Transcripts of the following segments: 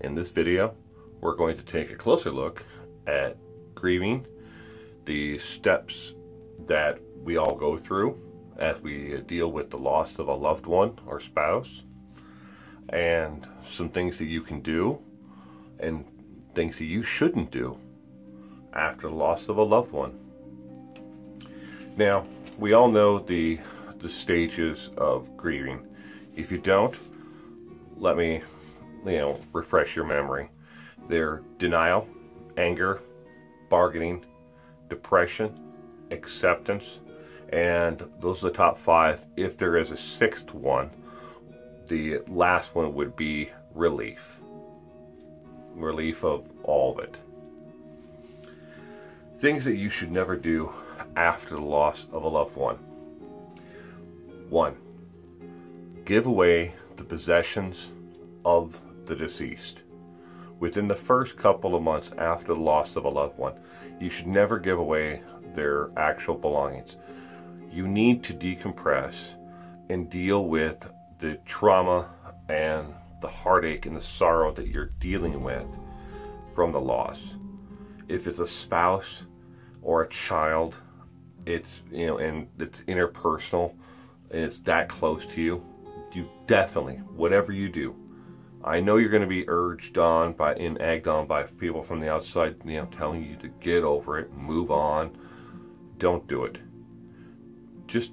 In this video, we're going to take a closer look at grieving, the steps that we all go through as we deal with the loss of a loved one or spouse, and some things that you can do and things that you shouldn't do after the loss of a loved one. Now, we all know the stages of grieving. If you don't, let me refresh your memory. They're denial, anger, bargaining, depression, acceptance, and those are the top 5. If there is a 6th one, the last one would be relief. Relief of all of it. Things that you should never do after the loss of a loved one. 1. Give away the possessions of the deceased. Within the first couple of months after the loss of a loved one, you should never give away their actual belongings. You need to decompress and deal with the trauma and the heartache and the sorrow that you're dealing with from the loss. If it's a spouse or a child, it's and it's interpersonal and it's that close to you, you definitely, whatever you do, I know you're going to be urged on by and egged on by people from the outside, telling you to get over it, move on. Don't do it. Just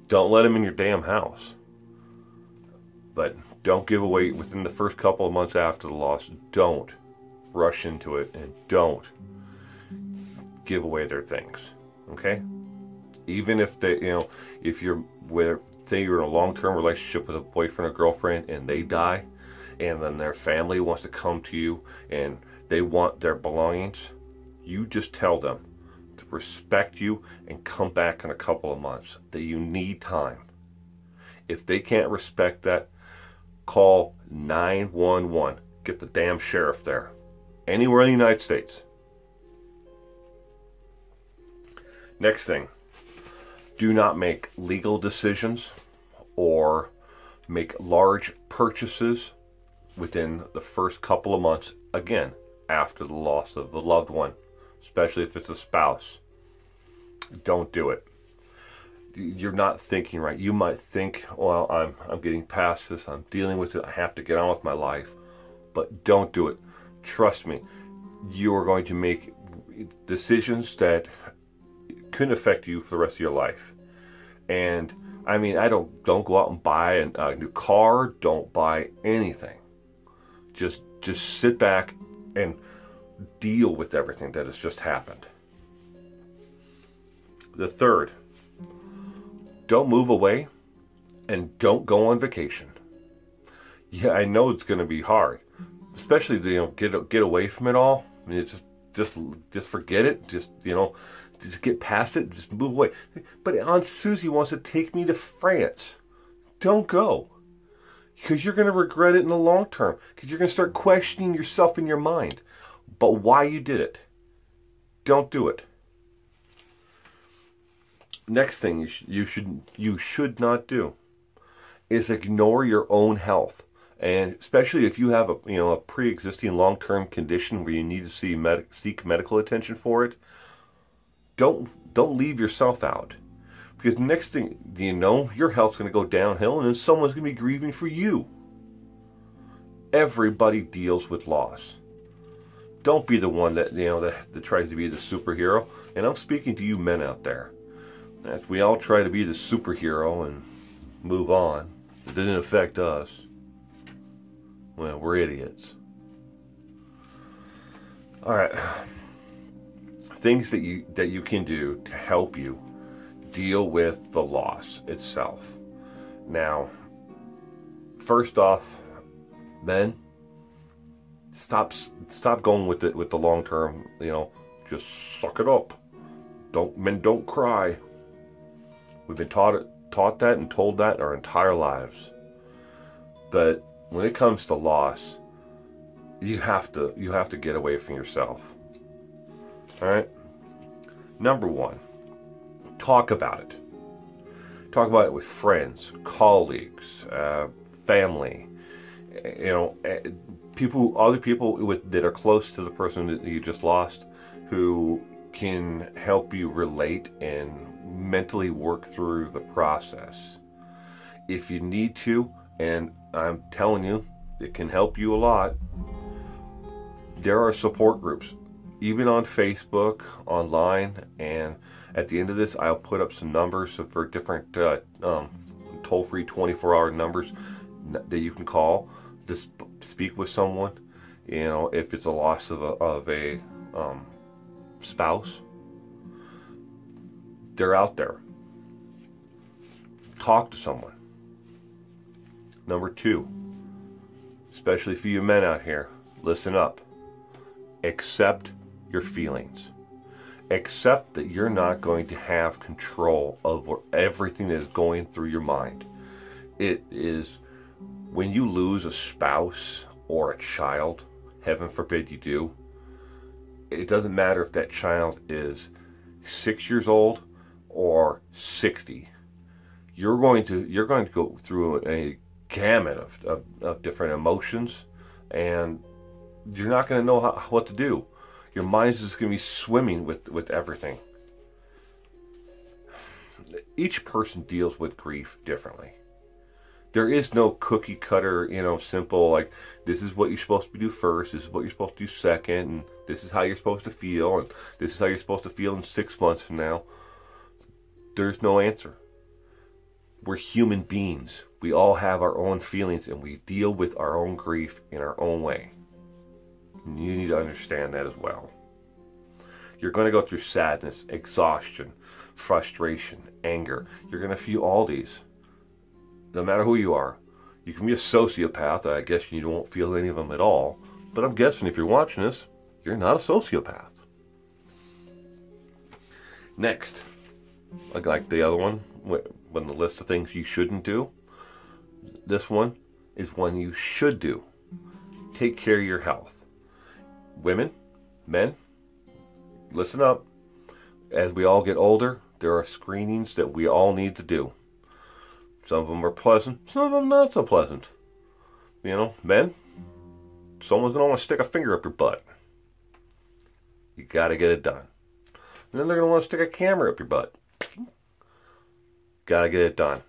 don't let them in your damn house. But don't give away within the first couple of months after the loss. Don't rush into it, and don't give away their things. Okay? Even if they, if you're say you're in a long-term relationship with a boyfriend or girlfriend and they die, and then their family wants to come to you and they want their belongings, you just tell them to respect you and come back in a couple of months, that you need time. If they can't respect that, call 911. Get the damn sheriff there. Anywhere in the United States. Next thing, do not make legal decisions or make large purchases within the first couple of months, again, after the loss of the loved one, especially if it's a spouse. Don't do it. You're not thinking right. You might think, well, I'm getting past this, I'm dealing with it, I have to get on with my life. But don't do it. Trust me, you are going to make decisions that could affect you for the rest of your life. And I mean, don't go out and buy a new car, don't buy anything. Just sit back and deal with everything that has just happened. The third, don't move away and don't go on vacation. Yeah, I know it's going to be hard, especially to get away from it all. I mean, it's just forget it. Just get past it. Just move away. But Aunt Susie wants to take me to France. Don't go. Because you're going to regret it in the long term. Because you're going to start questioning yourself in your mind. But why you did it. Don't do it. Next thing you should not do is ignore your own health. And especially if you have a pre-existing long-term condition where you need to seek medical attention for it, don't leave yourself out. Because next thing you know, your health's going to go downhill and then someone's going to be grieving for you. Everybody deals with loss. Don't be the one that tries to be the superhero. And I'm speaking to you men out there. As we all try to be the superhero and move on, it doesn't affect us. Well, we're idiots. All right. Things that you can do to help you deal with the loss itself. Now, first off, men, stop going with the long term. Just suck it up. Men don't cry. We've been taught that and told that our entire lives. But when it comes to loss, you have to get away from yourself. All right. Number 1, talk about it. Talk about it with friends, colleagues, family. other people that are close to the person that you just lost, who can help you relate and mentally work through the process. If you need to, and I'm telling you, it can help you a lot, there are support groups, even on Facebook, online, and at the end of this, I'll put up some numbers for different toll-free 24-hour numbers that you can call to speak with someone. You know, if it's a loss of a spouse, they're out there. Talk to someone. Number 2, especially for you men out here, listen up. Accept your feelings. Accept that you're not going to have control over everything that is going through your mind. It is, when you lose a spouse or a child, heaven forbid you do, it doesn't matter if that child is 6 years old or 60. You're going to go through a gamut of different emotions, and you're not going to know what to do. Your mind is just going to be swimming with everything. Each person deals with grief differently. There is no cookie cutter, simple, like, this is what you're supposed to do first, this is what you're supposed to do second, and this is how you're supposed to feel, and this is how you're supposed to feel in 6 months from now. There's no answer. We're human beings. We all have our own feelings, and we deal with our own grief in our own way. And you need to understand that as well. You're going to go through sadness, exhaustion, frustration, anger. You're going to feel all these. No matter who you are. You can be a sociopath. I guess you won't feel any of them at all. But I'm guessing if you're watching this, you're not a sociopath. Next, like the other one, when the list of things you shouldn't do, this one is one you should do. Take care of your health. Women, men, listen up. As we all get older, there are screenings that we all need to do. Some of them are pleasant, some of them not so pleasant. Men, someone's going to want to stick a finger up your butt. You got to get it done. And then they're going to want to stick a camera up your butt. Got to get it done.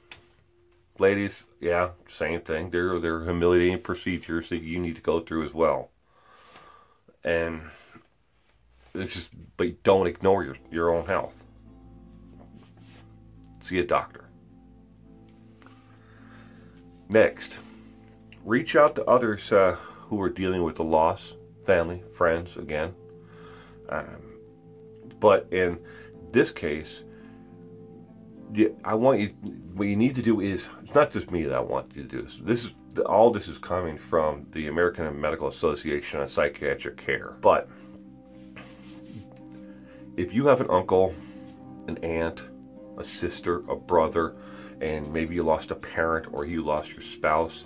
Ladies, yeah, same thing. There are humiliating procedures that you need to go through as well. And but don't ignore your own health. See a doctor. Next, reach out to others who are dealing with the loss, family, friends, again. But in this case, what you need to do is, it's not just me that I want you to do this. All this is coming from the American Medical Association on Psychiatric Care. But if you have an uncle, an aunt, a sister, a brother, and maybe you lost a parent or you lost your spouse,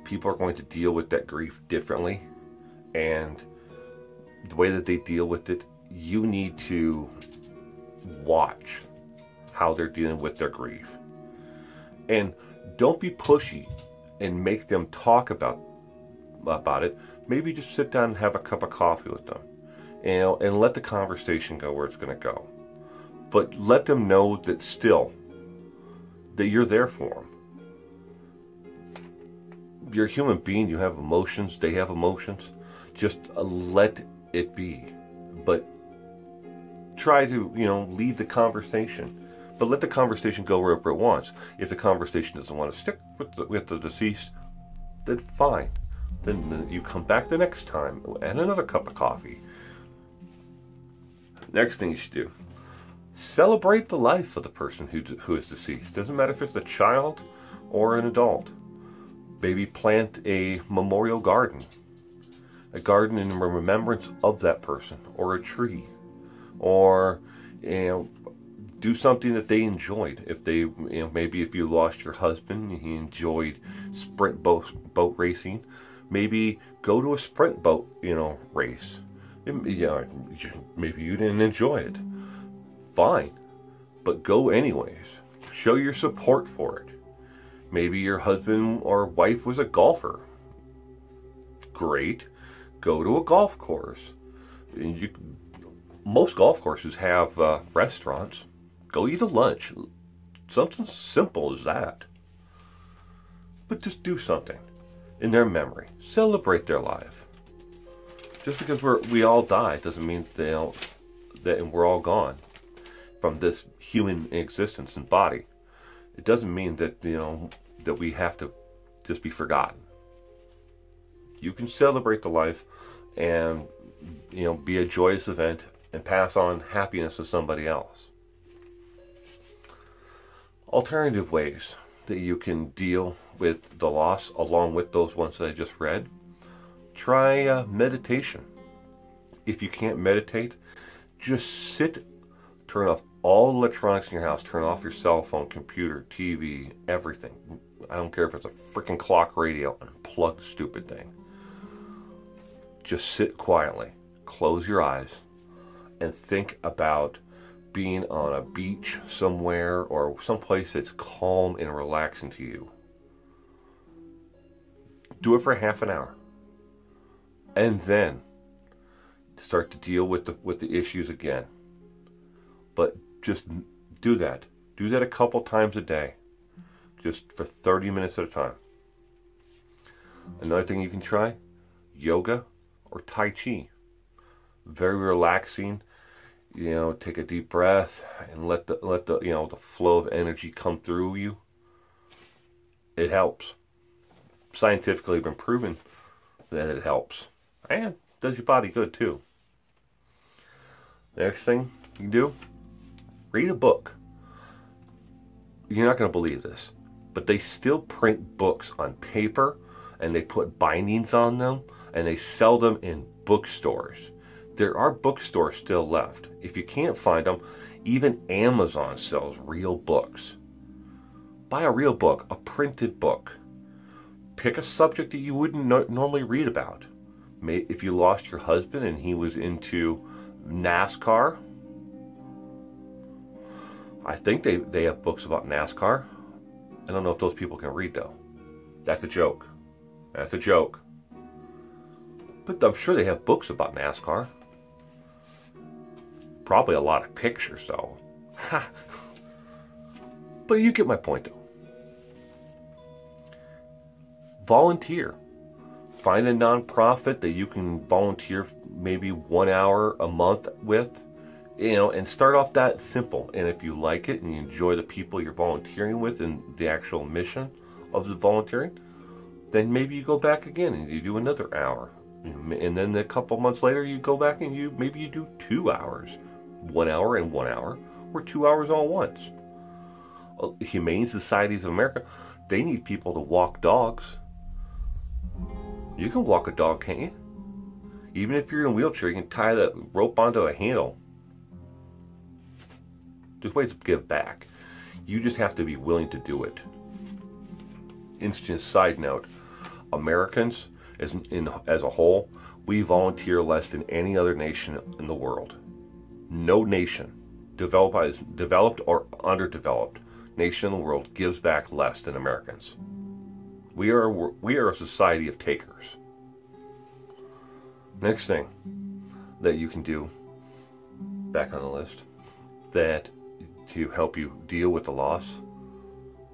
people are going to deal with that grief differently. And the way that they deal with it, you need to watch how they're dealing with their grief. And don't be pushy and make them talk about it. Maybe just sit down and have a cup of coffee with them, and let the conversation go where it's going to go. But let them know that still, that you're there for them. You're a human being. You have emotions. They have emotions. Just let it be. But try to, lead the conversation. But let the conversation go wherever it wants. If the conversation doesn't want to stick with the deceased, then fine. Then you come back the next time and another cup of coffee. Next thing you should do, celebrate the life of the person who is deceased. Doesn't matter if it's a child or an adult. Maybe plant a memorial garden. A garden in remembrance of that person, or a tree, or do something that they enjoyed. If they, maybe if you lost your husband, he enjoyed sprint boat racing. Maybe go to a sprint boat, race. Maybe you didn't enjoy it. Fine, but go anyways. Show your support for it. Maybe your husband or wife was a golfer. great. Go to a golf course. Most golf courses have restaurants. Go eat a lunch. Something simple as that. But just do something in their memory. Celebrate their life. Just because we all die doesn't mean that we're all gone from this human existence and body. It doesn't mean that that we have to just be forgotten. You can celebrate the life and be a joyous event and pass on happiness to somebody else. Alternative ways that you can deal with the loss, along with those ones that I just read. Try meditation. If you can't meditate, just sit, turn off all electronics in your house, turn off your cell phone, computer, TV, everything. I don't care if it's a freaking clock radio, unplug the stupid thing. Just sit quietly, close your eyes, and think about being on a beach somewhere or someplace that's calm and relaxing to you. Do it for half an hour. And then start to deal with the issues again. But just do that. Do that a couple times a day. Just for 30 minutes at a time. Another thing you can try, yoga or Tai Chi. Very relaxing. Take a deep breath and let the flow of energy come through you. It helps. Scientifically been proven that it helps. And does your body good too. Next thing you can do, read a book. You're not going to believe this, but they still print books on paper and they put bindings on them and they sell them in bookstores. There are bookstores still left. If you can't find them, even Amazon sells real books. Buy a real book, a printed book. Pick a subject that you wouldn't normally read about. If you lost your husband and he was into NASCAR, I think they have books about NASCAR. I don't know if those people can read though. That's a joke. That's a joke. But I'm sure they have books about NASCAR. Probably a lot of pictures though. But you get my point though. Volunteer. Find a nonprofit that you can volunteer maybe 1 hour a month with, and start off that simple. And if you like it and you enjoy the people you're volunteering with and the actual mission of the volunteering, then maybe you go back again and you do another hour. And then a couple months later you go back and you do 2 hours. 1 hour and 1 hour, or 2 hours all once. Humane Societies of America, they need people to walk dogs. You can walk a dog, can't you? Even if you're in a wheelchair, you can tie that rope onto a handle. There's ways to give back. You just have to be willing to do it. Instant side note, Americans, as a whole, we volunteer less than any other nation in the world. No nation, developed or underdeveloped nation in the world, gives back less than Americans. We are a society of takers. Next thing that you can do, back on the list, that to help you deal with the loss,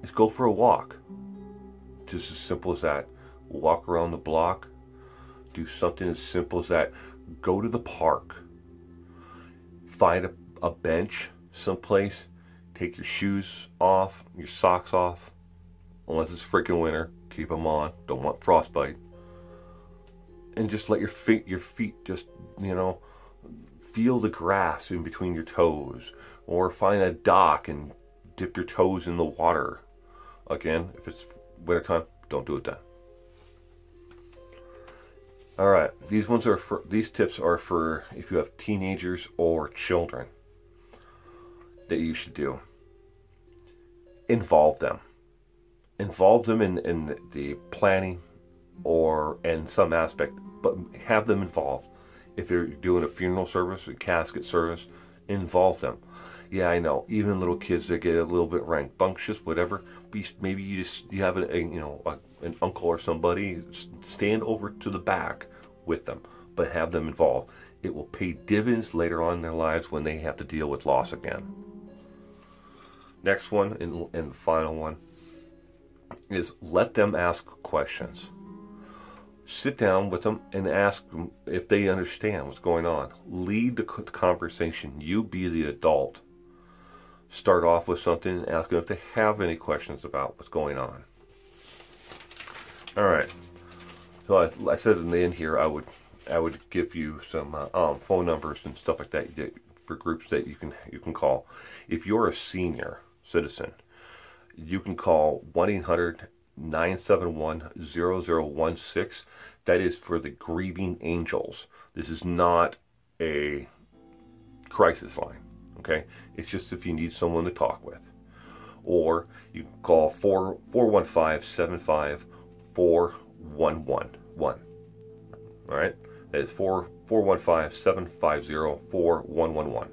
is go for a walk. Just as simple as that. Walk around the block. Do something as simple as that. Go to the park. Find a bench someplace. Take your shoes off, your socks off. Unless it's freaking winter, keep them on. Don't want frostbite. And just let your feet just, feel the grass in between your toes. Or find a dock and dip your toes in the water. Again, if it's wintertime, don't do it then. Alright, these tips are for if you have teenagers or children that you should do. Involve them. Involve them in the planning or in some aspect, but have them involved. If you're doing a funeral service, a casket service, involve them. Yeah, I know, even little kids that get a little bit rambunctious, whatever, maybe you have a an uncle or somebody, stand over to the back with them, but have them involved. It will pay dividends later on in their lives when they have to deal with loss again. Next one, and final one, is let them ask questions. Sit down with them and ask them if they understand what's going on. Lead the conversation. You be the adult. Start off with something and ask them if they have any questions about what's going on. All right. So I said in the end here, I would give you some phone numbers and stuff like that for groups that you can call. If you're a senior citizen, you can call 1-800-971-0016. That is for the Grieving Angels. This is not a crisis line, okay? It's just if you need someone to talk with. Or you can call 415-75-4111. All right? That is 415-750-4111.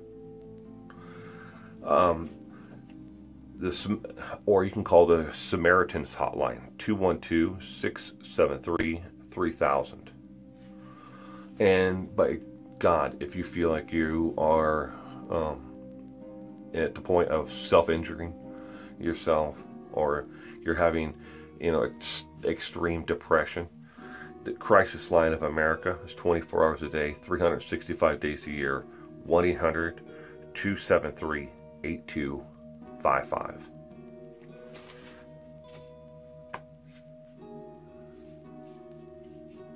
Or you can call the Samaritans hotline, 212-673-3000. And by God, if you feel like you are at the point of self-injuring yourself, or you're having, extreme depression, the Crisis Line of America is 24 hours a day, 365 days a year, 1-800-273-8255.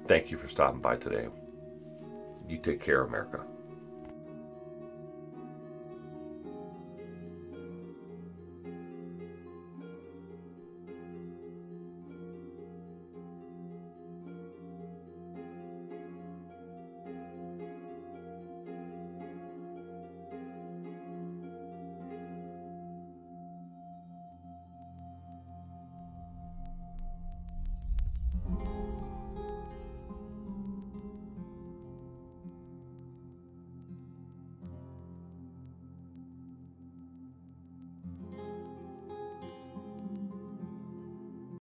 Thank you for stopping by today. You take care, America.